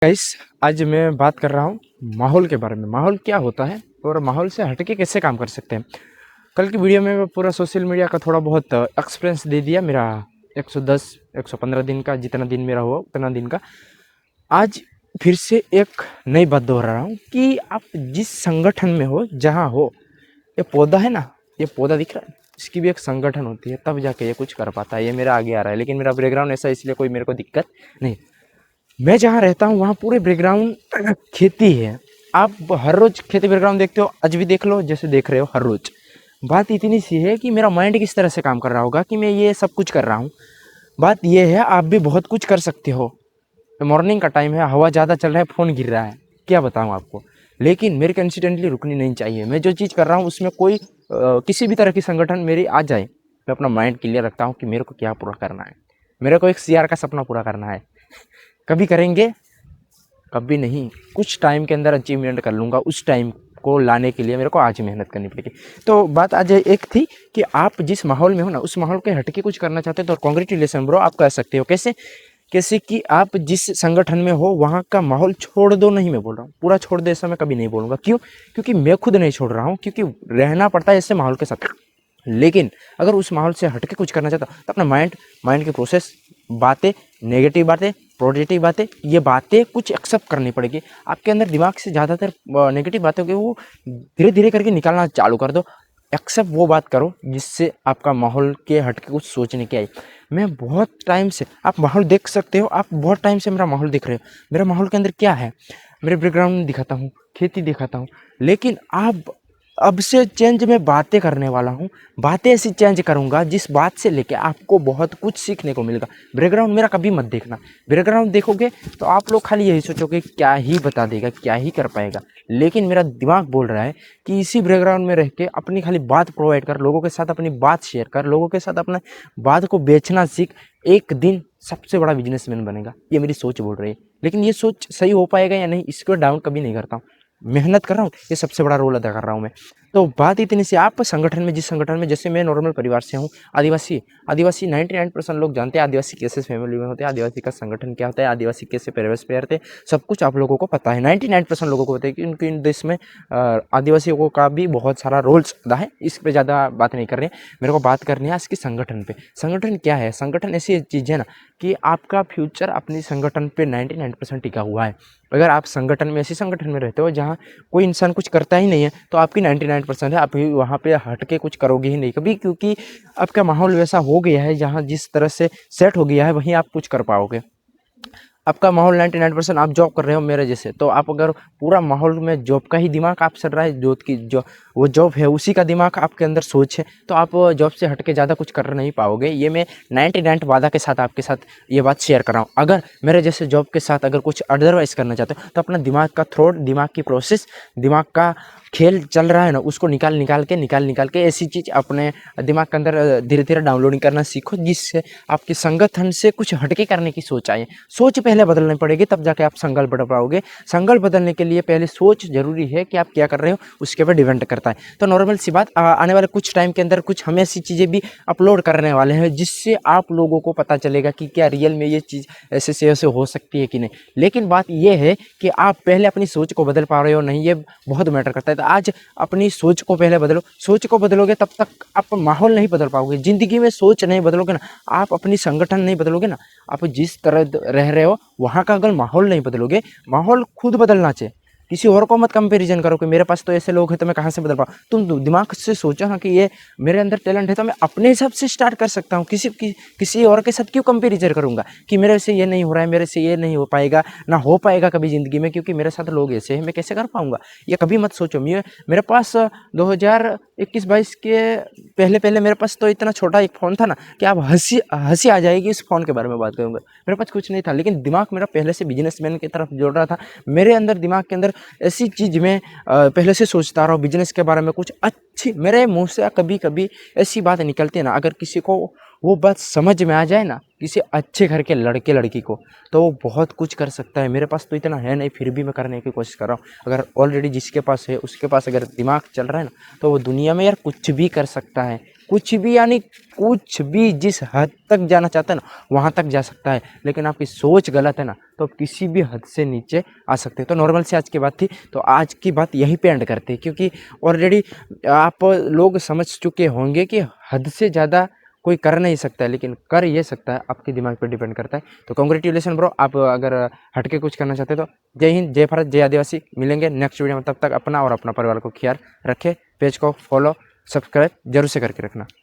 Guys, आज मैं बात कर रहा हूँ माहौल के बारे में। माहौल क्या होता है और माहौल से हटके कैसे काम कर सकते हैं। कल की वीडियो में मैं पूरा सोशल मीडिया का थोड़ा बहुत एक्सपीरियंस दे दिया, मेरा 110 115 दिन का, जितना दिन मेरा हुआ उतना दिन का। आज फिर से एक नई बात दोहरा रहा हूँ कि आप जिस संगठन में हो, जहाँ हो, ये पौधा है ना, ये पौधा दिख रहा है, इसकी भी एक संगठन होती है, तब जाके ये कुछ कर पाता है। ये मेरा आगे आ रहा है, लेकिन मेरा बैकग्राउंड ऐसा, इसलिए कोई मेरे को दिक्कत नहीं। मैं जहाँ रहता हूँ वहाँ पूरे बैकग्राउंड खेती है। आप हर रोज खेती बैकग्राउंड देखते हो, आज भी देख लो जैसे देख रहे हो हर रोज। बात इतनी सी है कि मेरा माइंड किस तरह से काम कर रहा होगा कि मैं ये सब कुछ कर रहा हूँ। बात ये है, आप भी बहुत कुछ कर सकते हो। मॉर्निंग का टाइम है, हवा ज़्यादा चल रहा है, फ़ोन गिर रहा है, क्या बताऊँ आपको। लेकिन मेरी कंसिस्टेंटली रुकनी नहीं चाहिए। मैं जो चीज़ कर रहा हूँ उसमें कोई किसी भी तरह की संगठन मेरी आ जाए, मैं अपना माइंड क्लियर रखता हूँ कि मेरे को क्या पूरा करना है। मेरे को एक सीआर का सपना पूरा करना है। कभी करेंगे, कभी नहीं, कुछ टाइम के अंदर अचीवमेंट कर लूँगा। उस टाइम को लाने के लिए मेरे को आज मेहनत करनी पड़ेगी। तो बात आज एक थी कि आप जिस माहौल में हो ना, उस माहौल के हटके कुछ करना चाहते हो तो कॉन्ग्रेचुलेसन ब्रो, आप कर सकते हो। कैसे? कैसे कि आप जिस संगठन में हो वहाँ का माहौल छोड़ दो। नहीं, मैं बोल रहा हूँ पूरा छोड़ दे, ऐसा मैं कभी नहीं बोलूँगा। क्यों? क्योंकि मैं खुद नहीं छोड़ रहा हूँ, क्योंकि रहना पड़ता है ऐसे माहौल के साथ। लेकिन अगर उस माहौल से हट के कुछ करना चाहता तो अपना माइंड की प्रोसेस, बातें, नेगेटिव बातें, पॉजिटिव बातें, ये बातें कुछ एक्सेप्ट करनी पड़ेगी। आपके अंदर दिमाग से ज़्यादातर नेगेटिव बातें होगी, वो धीरे धीरे करके निकालना चालू कर दो। एक्सेप्ट वो बात करो जिससे आपका माहौल के हट के कुछ सोचने की आई। मैं बहुत टाइम से, आप माहौल देख सकते हो, आप बहुत टाइम से मेरा माहौल देख रहे हो। मेरा माहौल के अंदर क्या है, मेरे बैकग्राउंड दिखाता हूँ, खेती दिखाता हूँ। लेकिन आप, अब से चेंज मैं बातें करने वाला हूँ। बातें ऐसी चेंज करूँगा जिस बात से लेके आपको बहुत कुछ सीखने को मिलेगा। बैकग्राउंड मेरा कभी मत देखना। बैकग्राउंड देखोगे तो आप लोग खाली यही सोचोगे क्या ही बता देगा, क्या ही कर पाएगा। लेकिन मेरा दिमाग बोल रहा है कि इसी बैकग्राउंड में रह के अपनी खाली बात प्रोवाइड कर, लोगों के साथ अपनी बात शेयर कर, लोगों के साथ अपना बात को बेचना सीख। एक दिन सबसे बड़ा बिजनेसमैन बनेगा। ये मेरी सोच बोल रही है। लेकिन ये सोच सही हो पाएगा या नहीं, इसको डाउन कभी नहीं करता हूँ। मेहनत कर रहा हूँ, ये सबसे बड़ा रोल अदा कर रहा हूँ मैं। तो बात इतनी सी, आप संगठन में, जिस संगठन में, जैसे मैं नॉर्मल परिवार से हूँ, आदिवासी। आदिवासी 99% लोग जानते हैं आदिवासी कैसे फैमिली में होते हैं, आदिवासी का संगठन क्या होता है, आदिवासी कैसे परिवेश पे रहते हैं, सब कुछ आप लोगों को पता है। 99% लोगों को पता है कि उनके इन देश में आदिवासियों का भी बहुत सारा रोल्स अदा है। इस पर ज़्यादा बात नहीं कर रहे हैं, मेरे को बात करनी है इसकी संगठन पे। संगठन क्या है? संगठन ऐसी चीज़ है ना कि आपका फ्यूचर अपनी संगठन पे 99% टिका हुआ है। अगर आप संगठन में, ऐसी संगठन में रहते हो जहाँ कोई इंसान कुछ करता ही नहीं है, तो आपकी 99% है, आप भी वहाँ पे हट के कुछ करोगे ही नहीं कभी। क्योंकि आपका माहौल वैसा हो गया है, जहाँ जिस तरह से सेट हो गया है वहीं आप कुछ कर पाओगे। आपका माहौल 99%, आप जॉब कर रहे हो मेरे जैसे, तो आप अगर पूरा माहौल में जॉब का ही दिमाग आप चल रहा है, जॉब की जो वो जॉब है उसी का दिमाग आपके अंदर सोच है, तो आप जॉब से हट के ज़्यादा कुछ कर नहीं पाओगे। ये मैं 99 वादा के साथ आपके साथ ये बात शेयर कर रहा हूँ। अगर मेरे जैसे जॉब के साथ अगर कुछ अदरवाइज करना चाहते हो तो अपना दिमाग का थ्रोट, दिमाग की प्रोसेस, दिमाग का खेल चल रहा है ना, उसको निकाल के ऐसी चीज़ अपने दिमाग के अंदर धीरे धीरे डाउनलोडिंग करना सीखो जिससे आपके संगठन से कुछ हटके करने की सोच आए। सोच पहले बदलनी पड़ेगी, तब जाके आप संकल्प बढ़ पाओगे। संकल्प बदलने के लिए पहले सोच जरूरी है कि आप क्या कर रहे हो, उसके ऊपर डिपेंड करता है। तो नॉर्मल सी बात, आने वाले कुछ टाइम के अंदर कुछ हम ऐसी चीज़ें भी अपलोड करने वाले हैं जिससे आप लोगों को पता चलेगा कि क्या रियल में ये चीज़ ऐसे से ऐसे हो सकती है कि नहीं। लेकिन बात ये है कि आप पहले अपनी सोच को बदल पा रहे हो नहीं, ये बहुत मैटर करता है। तो आज अपनी सोच को पहले बदलो। सोच को बदलोगे तब तक आप माहौल नहीं बदल पाओगे। ज़िंदगी में सोच नहीं बदलोगे ना, आप अपनी संगठन नहीं बदलोगे ना, आप जिस तरह रह रहे हो वहाँ का अगर माहौल नहीं बदलोगे, माहौल खुद बदलना चाहिए। किसी और को मत कंपैरिजन करो कि मेरे पास तो ऐसे लोग हैं तो मैं कहाँ से बदल पाऊँ। तुम दिमाग से सोचो ना कि ये मेरे अंदर टैलेंट है तो मैं अपने हिसाब से स्टार्ट कर सकता हूँ। किसी और के साथ क्यों कंपैरिजन करूँगा कि मेरे से ये नहीं हो रहा है, मेरे से ये नहीं हो पाएगा, ना हो पाएगा कभी ज़िंदगी में, क्योंकि मेरे साथ लोग ऐसे हैं, मैं कैसे कर पाऊँगा। ये कभी मत सोचो। मेरे पास 2021-22 के पहले मेरे पास तो इतना छोटा एक फ़ोन था ना कि आप हंसी आ जाएगी इस फ़ोन के बारे में बात करूँगा। मेरे पास कुछ नहीं था, लेकिन दिमाग मेरा पहले से बिजनेसमैन की तरफ जोड़ रहा था। मेरे अंदर, दिमाग के अंदर ऐसी चीज़ मैं पहले से सोचता रहा हूँ बिजनेस के बारे में। कुछ अच्छी मेरे मुंह से कभी कभी ऐसी बात निकलती है ना, अगर किसी को वो बात समझ में आ जाए ना, किसी अच्छे घर के लड़के लड़की को, तो वो बहुत कुछ कर सकता है। मेरे पास तो इतना है नहीं, फिर भी मैं करने की कोशिश कर रहा हूँ। अगर ऑलरेडी जिसके पास है उसके पास अगर दिमाग चल रहा है ना, तो वो दुनिया में यार कुछ भी कर सकता है, कुछ भी, यानी कुछ भी जिस हद तक जाना चाहता है ना वहाँ तक जा सकता है। लेकिन आपकी सोच गलत है ना तो आप किसी भी हद से नीचे आ सकते हैं। तो नॉर्मल से आज की बात थी, तो आज की बात यहीं पे एंड करते हैं, क्योंकि ऑलरेडी आप लोग समझ चुके होंगे कि हद से ज़्यादा कोई कर नहीं सकता है, लेकिन कर ये सकता है, आपके दिमाग पर डिपेंड करता है। तो कॉन्ग्रेचुलेसन ब्रो, आप अगर हटके कुछ करना चाहते हो तो जय हिंद, जय भारत, जय आदिवासी। मिलेंगे नेक्स्ट वीडियो में, तब तक अपना और अपना परिवार को ख्याल रखें। पेज को फॉलो सब्सक्राइब जरूर से करके रखना।